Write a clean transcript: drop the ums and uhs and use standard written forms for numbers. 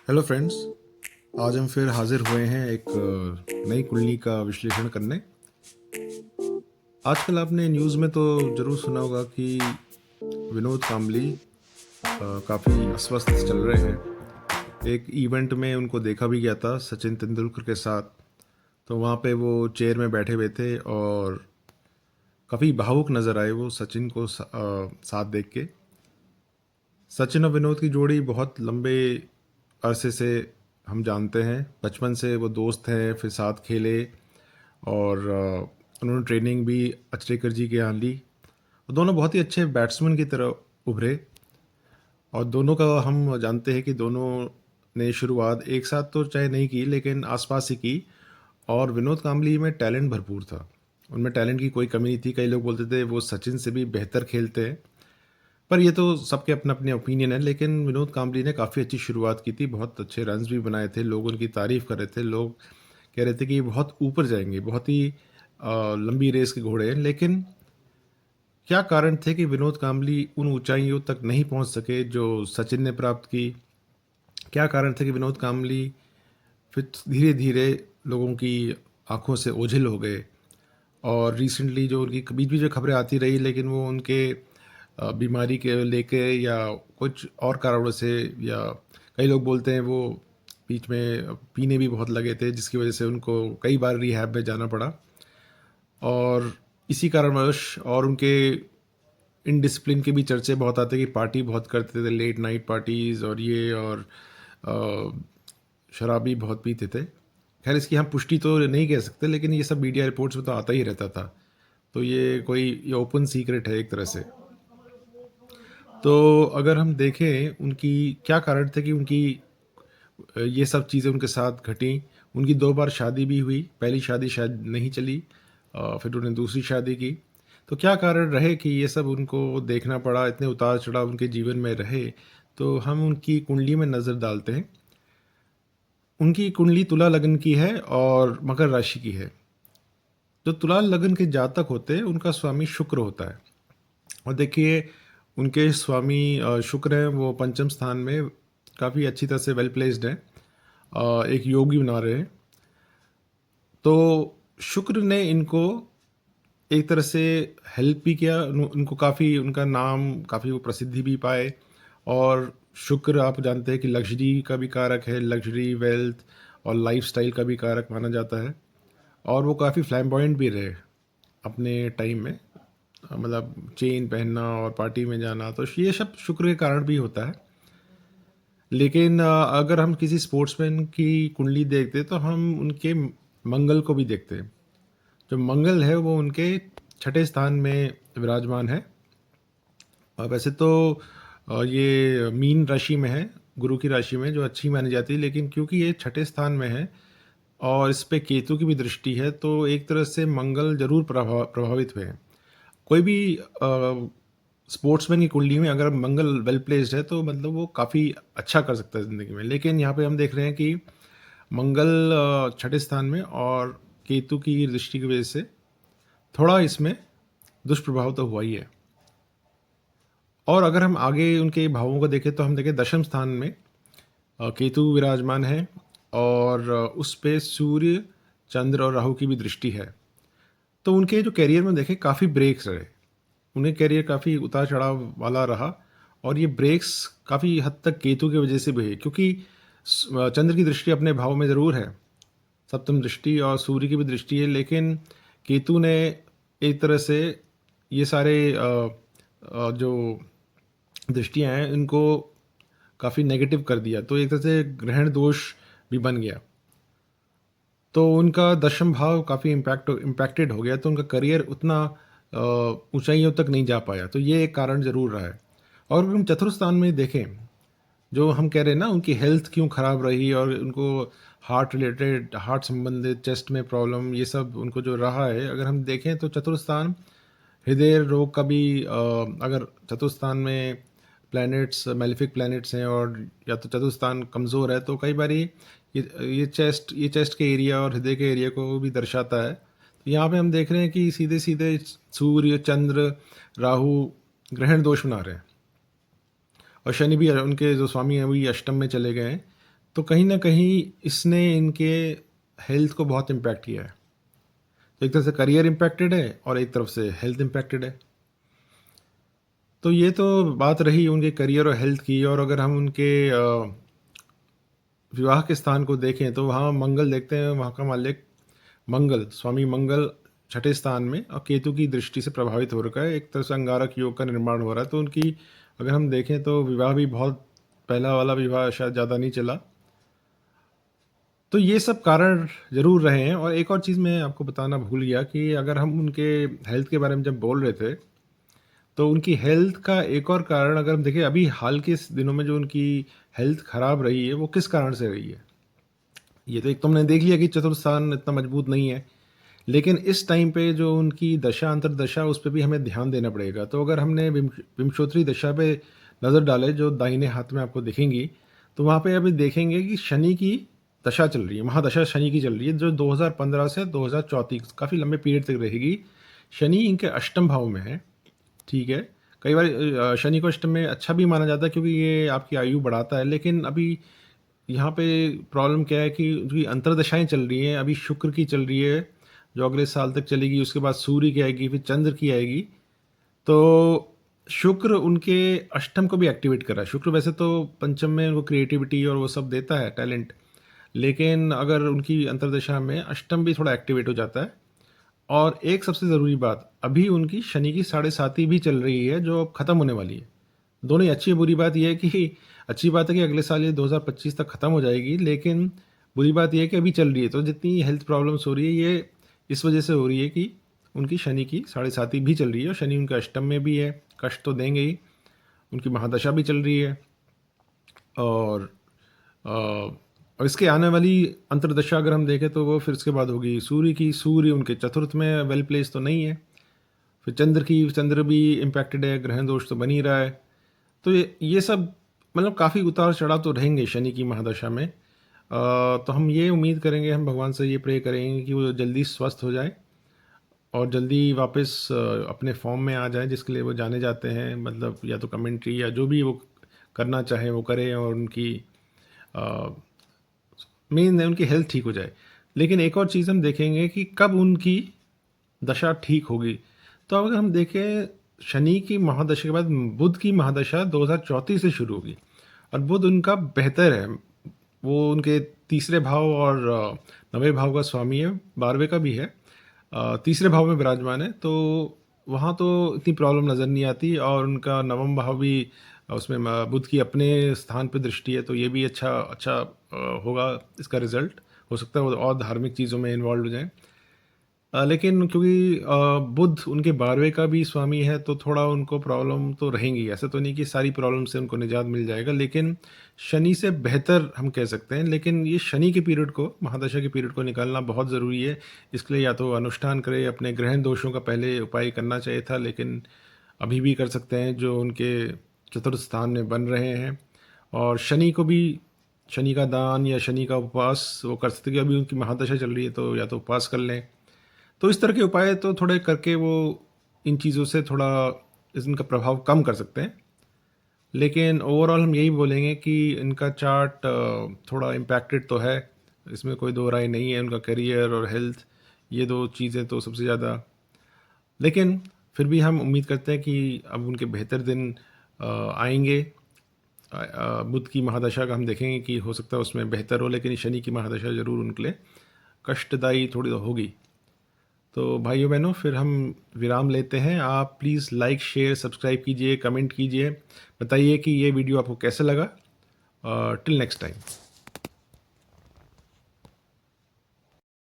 Hello friends. आज हम फिर हाजिर हुए हैं एक नई कुंडली का विश्लेषण करने। आजकल आपने न्यूज़ में तो ज़रूर सुना होगा कि विनोद कांबली काफ़ी अस्वस्थ चल रहे हैं। एक इवेंट में उनको देखा भी गया था सचिन तेंदुलकर के साथ। तो वहाँ पे वो चेयर में बैठे हुए थे और काफ़ी भावुक नज़र आए वो सचिन को साथ देख के। सचिन और विनोद की जोड़ी बहुत लंबे अरसे से हम जानते हैं। बचपन से वो दोस्त हैं, फिर साथ खेले और उन्होंने ट्रेनिंग भी अचरेकर जी के यहाँ ली। और दोनों बहुत ही अच्छे बैट्समैन की तरह उभरे और दोनों का हम जानते हैं कि दोनों ने शुरुआत एक साथ तो चाहे नहीं की लेकिन आसपास ही की। और विनोद कांबली में टैलेंट भरपूर था, उनमें टैलेंट की कोई कमी नहीं थी। कई लोग बोलते थे वो सचिन से भी बेहतर खेलते हैं, पर ये तो सबके अपना अपने ओपिनियन है। लेकिन विनोद कांबली ने काफ़ी अच्छी शुरुआत की थी, बहुत अच्छे रन्स भी बनाए थे, लोग उनकी तारीफ़ कर रहे थे। लोग कह रहे थे कि ये बहुत ऊपर जाएंगे, बहुत ही लंबी रेस के घोड़े हैं। लेकिन क्या कारण थे कि विनोद कांबली उन ऊंचाइयों तक नहीं पहुंच सके जो सचिन ने प्राप्त की? क्या कारण थे कि विनोद कांबली फिर धीरे धीरे लोगों की आंखों से ओझल हो गए? और रिसेंटली जो उनकी बीच बीच में खबरें आती रही, लेकिन वो उनके बीमारी के लेके या कुछ और कारणों से, या कई लोग बोलते हैं वो बीच में पीने भी बहुत लगे थे जिसकी वजह से उनको कई बार रिहैब में जाना पड़ा। और इसी कारणवश और उनके इनडिसिप्लिन के भी चर्चे बहुत आते हैं कि पार्टी बहुत करते थे, लेट नाइट पार्टीज़ और ये, और अ, शराब भी बहुत पीते थे। खैर इसकी हम पुष्टि तो नहीं कह सकते, लेकिन ये सब मीडिया रिपोर्ट्स में तो आता ही रहता था। तो ये ओपन सीक्रेट है एक तरह से। तो अगर हम देखें उनकी क्या कारण थे कि उनकी ये सब चीज़ें उनके साथ घटी। उनकी 2 बार शादी भी हुई, पहली शादी शायद नहीं चली, फिर उन्होंने दूसरी शादी की। तो क्या कारण रहे कि ये सब उनको देखना पड़ा, इतने उतार-चढ़ाव उनके जीवन में रहे? तो हम उनकी कुंडली में नज़र डालते हैं। उनकी कुंडली तुला लग्न की है और मकर राशि की है। जो तुला लग्न के जातक होते हैं उनका स्वामी शुक्र होता है। और देखिए उनके स्वामी शुक्र हैं, वो पंचम स्थान में काफ़ी अच्छी तरह से वेल प्लेस्ड हैं, एक योग भी बना रहे हैं। तो शुक्र ने इनको एक तरह से हेल्प भी किया, उनको काफ़ी, उनका नाम काफ़ी वो प्रसिद्धि भी पाए। और शुक्र आप जानते हैं कि लग्जरी का भी कारक है, लग्जरी, वेल्थ और लाइफस्टाइल का भी कारक माना जाता है। और वो काफ़ी फ्लैम्बॉयंट भी रहे अपने टाइम में, मतलब चेन पहनना और पार्टी में जाना, तो ये सब शुक्र के कारण भी होता है। लेकिन अगर हम किसी स्पोर्ट्समैन की कुंडली देखते तो हम उनके मंगल को भी देखते हैं। जो मंगल है वो उनके छठे स्थान में विराजमान है। वैसे तो ये मीन राशि में है, गुरु की राशि में, जो अच्छी मानी जाती है। लेकिन क्योंकि ये छठे स्थान में है और इस पे केतु की भी दृष्टि है, तो एक तरह से मंगल जरूर प्रभावित हुए हैं। कोई भी स्पोर्ट्समैन की कुंडली में अगर मंगल वेल प्लेस्ड है तो मतलब वो काफ़ी अच्छा कर सकता है ज़िंदगी में। लेकिन यहाँ पे हम देख रहे हैं कि मंगल छठे स्थान में और केतु की दृष्टि की वजह से थोड़ा इसमें दुष्प्रभाव तो हुआ ही है। और अगर हम आगे उनके भावों को देखें तो हम देखें दशम स्थान में केतु विराजमान है और उस पे सूर्य, चंद्र और राहु की भी दृष्टि है। तो उनके जो करियर में देखें काफ़ी ब्रेक्स रहे, उन्हें करियर काफ़ी उतार चढ़ाव वाला रहा। और ये ब्रेक्स काफ़ी हद तक केतु की वजह से भी है, क्योंकि चंद्र की दृष्टि अपने भाव में ज़रूर है, सप्तम दृष्टि, और सूर्य की भी दृष्टि है। लेकिन केतु ने एक तरह से ये सारे जो दृष्टियां हैं इनको काफ़ी नेगेटिव कर दिया, तो एक तरह से ग्रहण दोष भी बन गया। तो उनका दशम भाव काफ़ी इम्पैक्टेड हो गया, तो उनका करियर उतना ऊंचाइयों तक नहीं जा पाया। तो ये एक कारण ज़रूर रहा है। और अगर हम चतुर्थ स्थान में देखें, जो हम कह रहे हैं ना उनकी हेल्थ क्यों ख़राब रही और उनको हार्ट रिलेटेड, हार्ट संबंधित, चेस्ट में प्रॉब्लम, ये सब उनको जो रहा है, अगर हम देखें तो चतुर्थ स्थान हृदय रोग का भी अगर चतुर्थ स्थान में प्लैनेट्स, मेलिफिक प्लैनेट्स हैं और या तो चतुर्थ स्थान कमज़ोर है, तो कई बार ये चेस्ट के एरिया और हृदय के एरिया को भी दर्शाता है। तो यहाँ पे हम देख रहे हैं कि सीधे सीधे सूर्य, चंद्र, राहु ग्रहण दोष बना रहे हैं। और शनि भी, उनके जो स्वामी हैं वही अष्टम में चले गए हैं। तो कहीं न कहीं इसने इनके हेल्थ को बहुत इम्पैक्ट किया है। तो एक तरफ से करियर इम्पैक्टेड है और एक तरफ से हेल्थ इम्पैक्टेड है। तो ये तो बात रही उनके करियर और हेल्थ की, और अगर हम उनके विवाह के स्थान को देखें तो वहाँ मंगल देखते हैं, वहाँ का मालिक मंगल, स्वामी मंगल छठे स्थान में और केतु की दृष्टि से प्रभावित हो रखा है। एक तरह से अंगारक योग का निर्माण हो रहा है। तो उनकी अगर हम देखें तो विवाह भी बहुत, पहला वाला विवाह शायद ज़्यादा नहीं चला। तो ये सब कारण ज़रूर रहे हैं। और एक और चीज़ मैं आपको बताना भूल गया कि अगर हम उनके हेल्थ के बारे में जब बोल रहे थे, तो उनकी हेल्थ का एक और कारण अगर हम देखें, अभी हाल के दिनों में जो उनकी हेल्थ खराब रही है वो किस कारण से रही है। ये तो एक तो हमने देख लिया कि चतुर्थ स्थान इतना मजबूत नहीं है, लेकिन इस टाइम पे जो उनकी दशा अंतर्दशा उस पे भी हमें ध्यान देना पड़ेगा। तो अगर हमने विंशोत्तरी दशा पे नज़र डाले जो दाहिने हाथ में आपको दिखेंगी, तो वहाँ पे अभी देखेंगे कि शनि की दशा चल रही है, महादशा शनि की चल रही है, जो 2015 से 2034 काफ़ी लंबे पीरियड तक रहेगी। शनि इनके अष्टम भाव में है, ठीक है। कई बार शनि को अष्टम में अच्छा भी माना जाता है क्योंकि ये आपकी आयु बढ़ाता है, लेकिन अभी यहाँ पे प्रॉब्लम क्या है कि उनकी अंतर्दशाएँ चल रही हैं। अभी शुक्र की चल रही है, जो अगले साल तक चलेगी, उसके बाद सूर्य की आएगी, फिर चंद्र की आएगी। तो शुक्र उनके अष्टम को भी एक्टिवेट कर रहा है। शुक्र वैसे तो पंचम में उनको क्रिएटिविटी और वो सब देता है, टैलेंट, लेकिन अगर उनकी अंतर्दशा में अष्टम भी थोड़ा एक्टिवेट हो जाता है। और एक सबसे ज़रूरी बात, अभी उनकी शनि की साढ़े साती भी चल रही है, जो अब ख़त्म होने वाली है। दोनों ही अच्छी है। बुरी बात ये है कि अच्छी बात है कि अगले साल ये 2025 तक ख़त्म हो जाएगी, लेकिन बुरी बात ये है कि अभी चल रही है। तो जितनी हेल्थ प्रॉब्लम्स हो रही है, ये इस वजह से हो रही है कि उनकी शनि की साढ़े साती भी चल रही है और शनि उनके अष्टम में भी है, कष्ट तो देंगे ही। उनकी महादशा भी चल रही है। और और इसके आने वाली अंतर्दशा अगर हम देखें तो वो फिर इसके बाद होगी सूर्य की। सूर्य उनके चतुर्थ में वेल प्लेस तो नहीं है। फिर चंद्र की, चंद्र भी इम्पैक्टेड है, ग्रहण दोष तो बन ही रहा है। तो ये सब मतलब काफ़ी उतार चढ़ाव तो रहेंगे शनि की महादशा में। तो हम ये उम्मीद करेंगे, हम भगवान से ये प्रे करेंगे कि वो जल्दी स्वस्थ हो जाए और जल्दी वापस अपने फॉर्म में आ जाए जिसके लिए वो जाने जाते हैं। मतलब या तो कमेंट्री या जो भी वो करना चाहे वो करें, और उनकी मेन है उनकी हेल्थ ठीक हो जाए। लेकिन एक और चीज़ हम देखेंगे कि कब उनकी दशा ठीक होगी। तो अगर हम देखें, शनि की महादशा के बाद बुध की महादशा 2034 से शुरू होगी, और बुध उनका बेहतर है। वो उनके तीसरे भाव और नवे भाव का स्वामी है, 12वें का भी है, तीसरे भाव में विराजमान है। तो वहाँ तो इतनी प्रॉब्लम नज़र नहीं आती। और उनका नवम भाव भी, उसमें बुध की अपने स्थान पे दृष्टि है, तो ये भी अच्छा अच्छा होगा। इसका रिजल्ट हो सकता है वो और धार्मिक चीज़ों में इन्वॉल्व हो जाएं। लेकिन क्योंकि बुध उनके 12वें का भी स्वामी है, तो थोड़ा उनको प्रॉब्लम तो रहेंगी। ऐसा तो नहीं कि सारी प्रॉब्लम से उनको निजात मिल जाएगा, लेकिन शनि से बेहतर हम कह सकते हैं। लेकिन ये शनि के पीरियड को, महादशा के पीरियड को निकालना बहुत ज़रूरी है। इसके लिए या तो अनुष्ठान करें, अपने ग्रहण दोषों का पहले उपाय करना चाहिए था, लेकिन अभी भी कर सकते हैं जो उनके चतुर्थ स्थान में बन रहे हैं। और शनि को भी, शनि का दान या शनि का उपवास वो कर सकते हैं कि अभी उनकी महादशा चल रही है, तो या तो उपवास कर लें। तो इस तरह के उपाय तो थोड़े करके वो इन चीज़ों से थोड़ा इनका प्रभाव कम कर सकते हैं। लेकिन ओवरऑल हम यही बोलेंगे कि इनका चार्ट थोड़ा इम्पैक्टेड तो है, इसमें कोई दो राय नहीं है। उनका करियर और हेल्थ, ये दो चीज़ें तो सबसे ज़्यादा। लेकिन फिर भी हम उम्मीद करते हैं कि अब उनके बेहतर दिन आएंगे। बुध की महादशा का हम देखेंगे कि हो सकता है उसमें बेहतर हो, लेकिन शनि की महादशा ज़रूर उनके लिए कष्टदायी थोड़ी तो होगी। तो भाइयों बहनों, फिर हम विराम लेते हैं। आप प्लीज़ लाइक, शेयर, सब्सक्राइब कीजिए, कमेंट कीजिए, बताइए कि ये वीडियो आपको कैसे लगा। Till next time.